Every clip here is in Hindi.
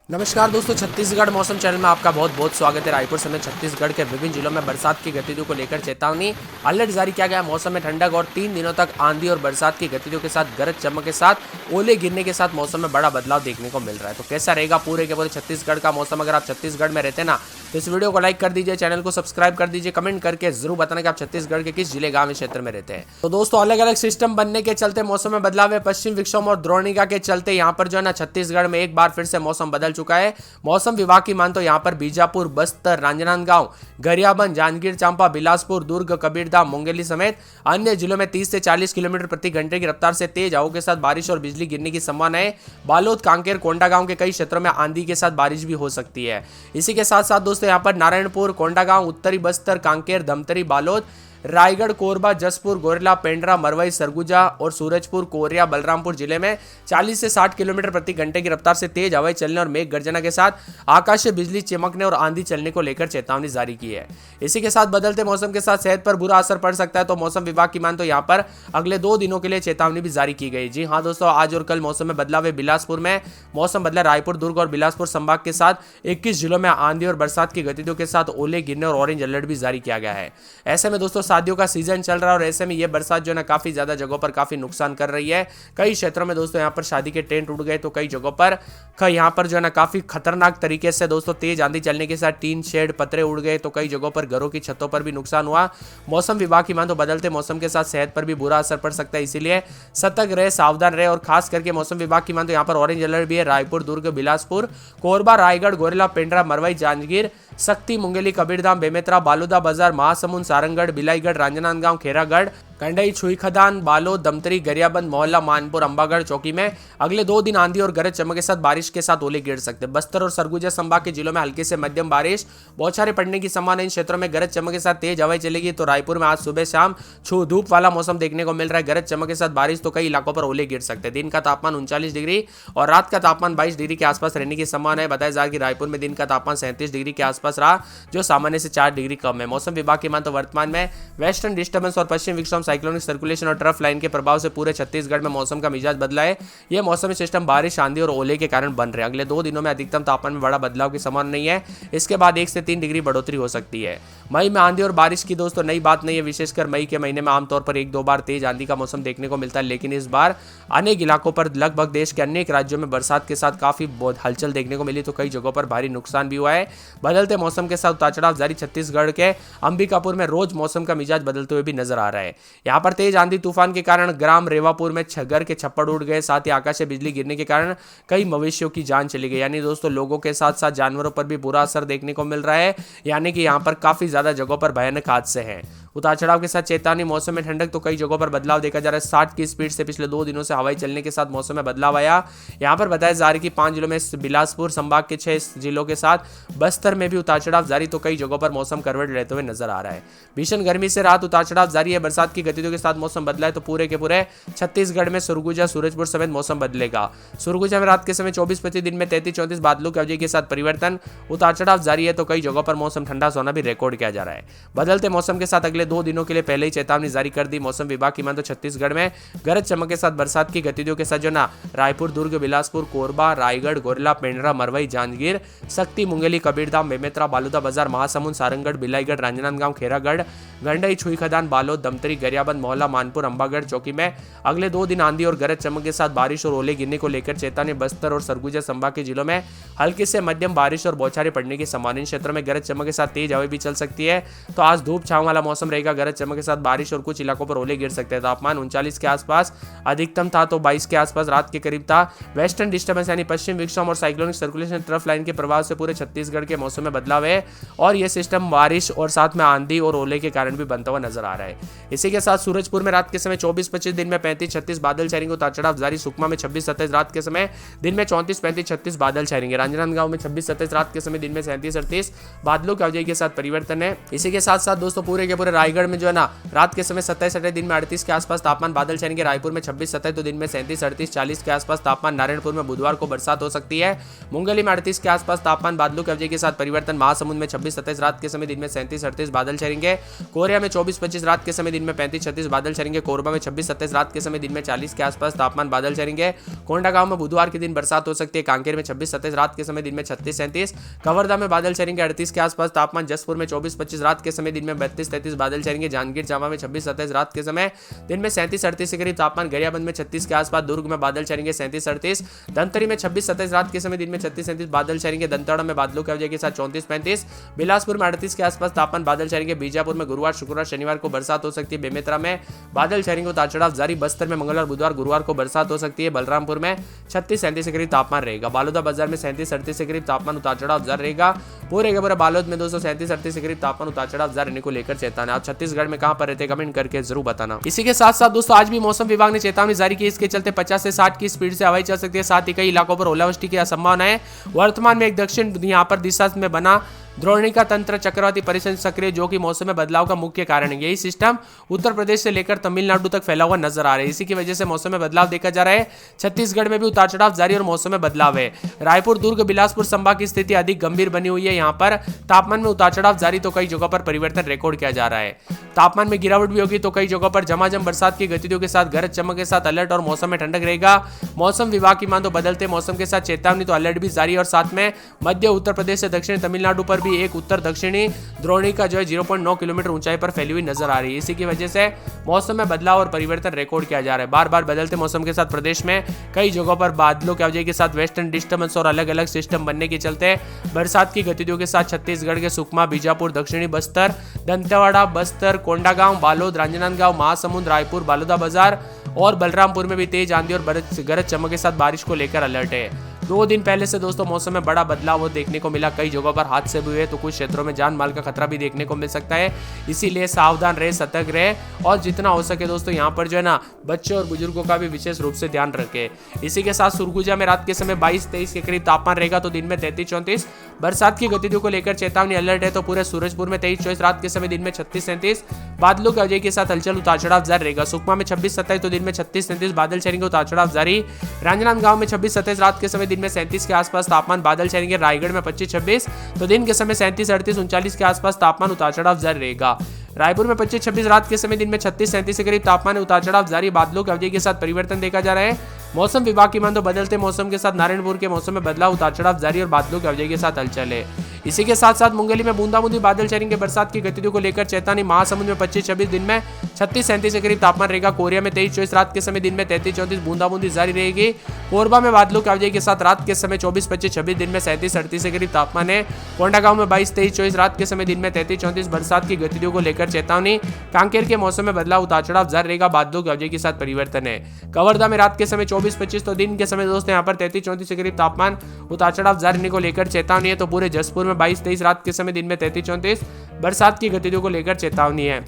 नमस्कार दोस्तों, छत्तीसगढ़ मौसम चैनल में आपका बहुत बहुत स्वागत है। रायपुर समेत छत्तीसगढ़ के विभिन्न जिलों में बरसात की गतिविधियों को लेकर चेतावनी अलर्ट जारी किया गया। मौसम में ठंडक और 3 दिनों तक आंधी और बरसात की गतिविधियों के साथ गरज चमक के साथ ओले गिरने के साथ मौसम में बड़ा बदलाव देखने को मिल रहा है। तो कैसा रहेगा पूरे के पूरे छत्तीसगढ़ का मौसम? अगर आप छत्तीसगढ़ में रहते ना तो इस वीडियो को लाइक कर दीजिए, चैनल को सब्सक्राइब कर दीजिए, कमेंट करके जरूर बताना कि आप छत्तीसगढ़ के किस जिले गांव क्षेत्र में रहते हैं। तो दोस्तों, अलग अलग सिस्टम बनने के चलते मौसम में बदलाव है। पश्चिम विक्षोभ और द्रोणिका के चलते यहाँ पर जो है ना छत्तीसगढ़ में एक बार फिर से मौसम बदल चुका है। मौसम विभाग की मान तो यहाँ पर बीजापुर, बस्तर, राजनांदगांव, गरियाबंद, जांजगीर चांपा, बिलासपुर, दुर्ग, कबीरधाम, मुंगेली समेत अन्य जिलों में 30 से 40 किलोमीटर प्रति घंटे की रफ्तार से तेज हवाओं के साथ बारिश और बिजली गिरने की संभावना है। बालोद, कांकेर, कोंडागांव के कई क्षेत्रों में आंधी के साथ बारिश भी हो सकती है। इसी के साथ साथ दोस्तों यहाँ पर नारायणपुर, कोंडागांव, उत्तरी बस्तर, कांकेर, धमतरी, बालोद, रायगढ़, कोरबा, जसपुर, गोरला, पेंड्रा, मरवाई, सरगुजा और सूरजपुर, कोरिया, बलरामपुर जिले में 40 से 60 किलोमीटर प्रति घंटे की रफ्तार से तेज हवाएं चलने और मेघ गर्जना के साथ आकाशीय बिजली चमकने और आंधी चलने को लेकर चेतावनी जारी की है। इसी के साथ बदलते मौसम के साथ सेहत पर बुरा असर पड़ सकता है। तो मौसम विभाग की मान तो यहाँ पर अगले 2 दिनों के लिए चेतावनी भी जारी की गई। जी हाँ दोस्तों, आज और कल मौसम में बदलाव है। बिलासपुर में मौसम बदला। रायपुर, दुर्ग और बिलासपुर संभाग के साथ 21 जिलों में आंधी और बरसात की गतिविधियों के साथ ओले गिरने और ऑरेंज अलर्ट भी जारी किया गया है। ऐसे में दोस्तों शादियों का सीजन चल रहा है और ऐसे में ये बरसात जो है ना काफी ज्यादा जगहों पर काफी नुकसान कर रही है। कई क्षेत्रों में दोस्तों यहाँ पर शादी के टेंट उड़ गए, तो कई जगहों पर यहाँ पर जो है ना काफी खतरनाक तरीके से दोस्तों तेज आंधी चलने के साथ टीन शेड, पतरे उड़ गए, तो कई जगहों पर घरों की छतों पर भी नुकसान हुआ। मौसम विभाग की मान तो बदलते मौसम के साथ सेहत पर भी बुरा असर पड़ सकता है, इसीलिए सतर्क रहे, सावधान रहे। और खास करके मौसम विभाग की मान तो यहाँ पर ऑरेंज अलर्ट भी है। रायपुर, दुर्ग, बिलासपुर, कोरबा, रायगढ़, गोरेला, पेंड्रा, मरवाई, जांजगीर, सक्ती, मुंगेली, कबीरधाम, बेमेतरा, बालूदा बाजार, महासमुंद, सारंगढ़, बिलाईगढ़, राजनांदगांव, खेरागढ़, कंडई, छुईखदान, बालोद, दमतरी, गरियाबंद, मोहल्ला, मानपुर, अंबागढ़, चौकी में अगले 2 दिन आंधी और गरज चमक के साथ बारिश के साथ ओले गिर सकते हैं। बस्तर और सरगुजा संभाग के जिलों में हल्की से मध्यम बारिश, बौछारें पड़ने की संभावना। इन क्षेत्रों में गरज चमक के साथ तेज हवाएं चलेगी। तो रायपुर में आज सुबह शाम छू धूप वाला मौसम देखने को मिल रहा है। गरज चमक के साथ बारिश, तो कई इलाकों पर ओले गिर सकते हैं। दिन का तापमान 39 डिग्री और रात का तापमान 22 डिग्री के आसपास रहने की संभावना है। बताया जा रहा है कि रायपुर में दिन का तापमान 37 डिग्री के आसपास रहा, जो सामान्य से 4 डिग्री कम है। मौसम विभाग की मान तो वर्तमान में वेस्टर्न डिस्टर्बेंस और पश्चिम विक्षोभ, साइक्लोनिक सर्कुलेशन और ट्रफ लाइन के प्रभाव से पूरे छत्तीसगढ़ में मौसम का मिजाज बदला है। यह मौसमी सिस्टम बारिश, आंधी और ओले के कारण बन रहे हैं। अगले 2 दिनों में अधिकतम तापमान में बड़ा बदलाव की संभावना नहीं है। इसके बाद 1 से 3 डिग्री बढ़ोतरी हो सकती है। मई में आंधी और बारिश की दोस्तों नई बात नहीं है। विशेषकर मई के महीने में आमतौर पर 1-2 बार तेज आंधी का मौसम देखने को मिलता है, लेकिन इस बार अनेक इलाकों पर लगभग देश के अनेक राज्यों में बरसात के साथ काफी बहुत हलचल देखने को मिली, तो कई जगहों पर भारी नुकसान भी हुआ है। बदलते मौसम के साथ उतार चढ़ाव जारी। छत्तीसगढ़ के अंबिकापुर में रोज मौसम का मिजाज बदलते हुए भी नजर आ रहा है। यहाँ पर तेज आंधी तूफान के कारण ग्राम रेवापुर में छगर के छप्पड़ उड़ गए, साथ ही आकाशीय बिजली गिरने के कारण कई मवेशियों की जान चली गई। यानी दोस्तों लोगों के साथ साथ जानवरों पर भी बुरा असर देखने को मिल रहा है। यानी कि यहाँ पर काफी ज्यादा जगहों पर भयानक हादसे हैं। उतार चढ़ाव के साथ चेतावनी। मौसम में ठंडक, तो कई जगहों पर बदलाव देखा जा रहा है। 60 की स्पीड से पिछले 2 दिनों से हवाई चलने के साथ मौसम में बदलाव आया। यहाँ पर बताया जा रहा है कि 5 जिलों में बिलासपुर संभाग के 6 जिलों के साथ बस्तर में भी उतार चढ़ाव जारी, तो कई जगहों पर मौसम करवट लेते हुए नजर आ रहा है। भीषण गर्मी से रात, उतार चढ़ाव जारी है। बरसात की गतिविधियों के साथ मौसम बदला है। तो पूरे के पूरे छत्तीसगढ़ में सरगुजा, सूरजपुर समेत मौसम बदलेगा। सरगुजा में रात के समय 24-25, दिन में 33-34 बादलों की अवधि के साथ परिवर्तन, उतार चढ़ाव जारी है। तो कई जगहों पर मौसम ठंडा सोना भी रिकॉर्ड किया जा रहा है। बदलते मौसम के साथ अगले 2 दिनों के लिए पहले ही चेतावनी जारी कर दी मौसम विभाग की मान तो छत्तीसगढ़ में गरज चमक के साथ बरसात की गतिविधियों के साथ जो ना रायपुर, दुर्ग, बिलासपुर, कोरबा, रायगढ़, गोरेला, पेंड्रा, मरवाई, जांजगीर, सक्ती, मुंगेली, कबीरधाम, बेमेतरा, बालूदा बाजार, महासमुंद, सारंगढ़, बिलाईगढ़, राजनांदगांव, खेरागढ़, गंडई, छुईखदान, बालोद, दमतरी, गरियाबंद, मोहल्ला, मानपुर, अंबागढ़, चौकी में अगले 2 दिन आंधी और गरज चमक के साथ बारिश और ओले गिरने को लेकर चेतावनी। बस्तर और सरगुजा संभाग के जिलों में हल्की से मध्यम बारिश और बौछारें पड़ने की संभावना। क्षेत्रों में गरज चमक के साथ तेज हवाएं भी चल सकती है। तो आज धूप छांव वाला मौसम रहेगा। गरज चमक के साथ बारिश और कुछ इलाकों पर ओले गिर सकते हैं। तापमान 39 के आसपास अधिकतम था, तो 22 के आसपास रात के करीब था। वेस्टर्न डिस्टर्बेंस यानी पश्चिम विक्षोभ और साइक्लोनिक सर्कुलेशन ट्रफ लाइन के प्रभाव से पूरे छत्तीसगढ़ के मौसम में बदलाव है और यह सिस्टम बारिश और साथ में आंधी और ओले के कारण भी बनता हुआ नजर आ रहा है। इसी के साथ सूरजपुर में रात के समय 24-25, दिन में 35-36 बादल छाएंगे। उतार चढ़ाव जारी। सुकमा में 26-27 रात के समय, दिन में 34-35-36 बादल छाएंगे। राजनांदगांव में 26-27 रात के समय, दिन में 37-38 बादलों की अवधि के साथ परिवर्तन है। इसी के साथ साथ दोस्तों पूरे के पूरे रायगढ़ में जो है ना रात के समय 27-28, दिन में 38 के आसपास तापमान बादल छाएंगे। रायपुर में 26-27, तो दिन में 37-38 40 के आसपास तापमान। नारायणपुर में बुधवार को बरसात हो सकती है। मुंगेली में 38 के आसपास तापमान, बादलों की अवधि के साथ परिवर्तन। महासमुंद में 26-27 रात के समय, दिन में 37-38 बादल छाएंगे। कोरिया में 24-25 रात के समय, दिन में 35-36 बादल छेंगे। कोरबा में 26-27 रात के समय दिन में 40 के आसपास तापमान बादल छेंगे। कोंडागांव में बुधवार के दिन बरसात हो सकती है। कांकेर में 26-27 रात के समय दिन में 36-37। कवर्धा में बादल छेंगे 38 के आसपास तापमान। जसपुर में 24-25 रात के समय दिन में 32-33 बादल छेंगे। जांजगीर चांपा में 26-27 रात के समय दिन में 37-38 के करीब तापमान। गरियाबंद में 36 के आसपास। दुर्ग में बादल छेंगे 37-38। धमतरी में 26-27 रात के समय दिन में 36-37 बादल छेंगे। दंतेवाड़ा में बादलों की वजह के साथ 34-35। बिलासपुर में 38 के आसपास तापमान बादल छेंगे। बीजापुर में गुरुवार शुक्रवार शनिवार को बरसात हो सकती है। बेमेतरा में बादल छेंगे, उतार चढ़ाव जारी। बस्तर में मंगलवार बुधवार गुरुवार को बरसात हो सकती है। बलरामपुर में 36-37 के करीब तापमान रहेगा। बालोदा बाजार में 37-38 के करीब तापमान उतार चढ़ाव जारी रहेगा। पूरे के पूरे बालोद में 237-38 के करीब तापमान उतार चढ़ाव जारी रहने को लेकर चेतावनी। आप छत्तीसगढ़ में कहां पर रहते कमेंट करके जरूर बताना। इसी के साथ साथ दोस्तों आज भी मौसम विभाग ने चेतावनी जारी की। इसके चलते 50 से 60 की स्पीड से हवाई चल सकती है। साथ ही कई इलाकों पर ओलावृष्टि की संभावना है। वर्तमान में एक दक्षिण यहाँ पर दिशा में बना द्रोणिका तंत्र चक्रवाती परिसंचरण सक्रिय, जो कि मौसम में बदलाव का मुख्य कारण है। यही सिस्टम उत्तर प्रदेश से लेकर तमिलनाडु तक फैला हुआ नजर आ रहा है। इसी की वजह से मौसम में बदलाव देखा जा रहा है। छत्तीसगढ़ में भी उतार चढ़ाव जारी और मौसम में बदलाव है। रायपुर दुर्ग बिलासपुर संभाग की स्थिति अधिक गंभीर बनी हुई है। यहाँ पर तापमान में उतार चढ़ाव जारी, तो कई जगहों पर परिवर्तन रिकॉर्ड किया जा रहा है। तापमान में गिरावट भी होगी, तो कई जगहों पर झमाझम बरसात की गतिविधियों के साथ गरज चमक के साथ अलर्ट और मौसम में ठंडक रहेगा। मौसम विभाग की मान तो बदलते मौसम के साथ चेतावनी तो अलर्ट भी जारी, और साथ में मध्य उत्तर प्रदेश से दक्षिण तमिलनाडु पर भी एक उत्तर दक्षिणी द्रोणिका जो है 0.9 किलोमीटर ऊंचाई पर फैली हुई नजर आ रही है। इसी की वजह से मौसम में बदलाव और परिवर्तन रिकॉर्ड किया जा रहा है। बार बार बदलते मौसम के साथ प्रदेश में कई जगहों पर बादलों की वजह के साथ वेस्टर्न डिस्टर्बेंस और अलग अलग सिस्टम बनने के चलते बरसात की गतिविधियों के साथ छत्तीसगढ़ के सुकमा, बीजापुर, दक्षिणी बस्तर, दंतेवाड़ा, बस्तर, कोंडागांव, बालोद, राजनांदगांव, महासमुंद, रायपुर, बालोदा और बलरामपुर में भी तेज आंधी और गरज चमक के साथ बारिश को लेकर अलर्ट है। 2 दिन पहले से दोस्तों मौसम में बड़ा बदलाव देखने को मिला। कई जगहों पर हादसे भी हुए, तो कुछ क्षेत्रों में जान माल का खतरा भी देखने को मिल सकता है। इसीलिए सावधान रहे, सतर्क रहे, और जितना हो सके दोस्तों यहाँ पर जो है ना बच्चों और बुजुर्गों का भी विशेष रूप से ध्यान रखें। इसी के साथ सुरगुजा में रात के समय 22-23 के करीब तापमान रहेगा, तो दिन में 33-34। बरसात की गतिविधियों को लेकर चेतावनी अलर्ट है। तो पूरे सूरजपुर में 23-24 रात के समय दिन में 36-37 बादलों की वजह के साथ हलचल उतार चढ़ाव जारी रहेगा। सुकमा में 26-27 तो दिन में 36-37 बादल छेंगे, उतार चढ़ाव जारी। राजनांदगांव में 26-27 रात के समय दिन में 37 के आसपास तापमान बादल छेंगे। रायगढ़ में 25-26 तो दिन के समय 37-38-39 के आसपास तापमान उतार चढ़ाव जारी रहेगा। रायपुर में 25-26 रात के समय दिन में 36-37 के करीब तापमान उतार चढ़ाव जारी। बादलों की अवधि के साथ परिवर्तन देखा जा रहा है। मौसम विभाग की मान तो बदलते मौसम के साथ नारायणपुर के मौसम में बदलाव, उतार चढ़ाव जारी और बादलों की अवधि के साथ हलचल है। इसी के साथ साथ मुंगेली में बूंदाबूंदी बादल छेंगे। बरसात की गतिविधियों को लेकर चेतावनी। महासमुंद में 25-26 दिन में 36-37 के करीब तापमान रहेगा। कोरिया में 23-24 रात के समय दिन में 33-34 बूंदाबूंदी जारी रहेगी। कोरबा में बादलों की अवधि के साथ रात के समय 24-25-26 दिन में 37-38 के करीब तापमान है। कोंडागांव में 22-23-24 रात के समय दिन में 33-34 बरसात की गतिविधियों को लेकर चेतावनी। कांकेर के मौसम में बदलाव, उतार चढ़ाव जारी रहेगा। बादलों की अवधि के साथ परिवर्तन है। कवर्धा में रात के समय 24-25 तो दिन के समय दोस्तों यहाँ पर 33-34 के करीब तापमान उतार चढ़ाव जारी रहने को लेकर चेतावनी है। तो पूरे जसपुर में 22-23 रात के समय दिन में 33-34 बरसात की गतिविधियों को लेकर चेतावनी है।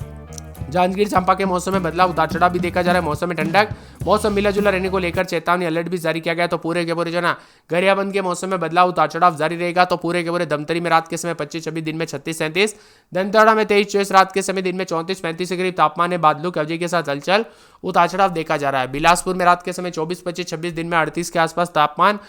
जांजगीर चांपा के मौसम में बदलाव, उतार चढ़ाव भी देखा जा रहा है। मौसम में ठंडक, मौसम मिला जुला रहने को लेकर चेतावनी अलर्ट भी जारी किया गया। तो पूरे के पूरे जो ना गरियाबंद के मौसम में बदलाव, उतार चढ़ाव जारी रहेगा। तो पूरे के पूरे धमतरी में रात के समय 25-26 दिन में 36-37, दंतेवाड़ा में 23-24 रात के समय दिन में 34-35 के करीब तापमान है। बादलों की अवधि के साथ हलचल उतार चढ़ाव देखा जा रहा है। बिलासपुर में रात के समय 24-25-26 दिन में 38 के आसपास तापमान।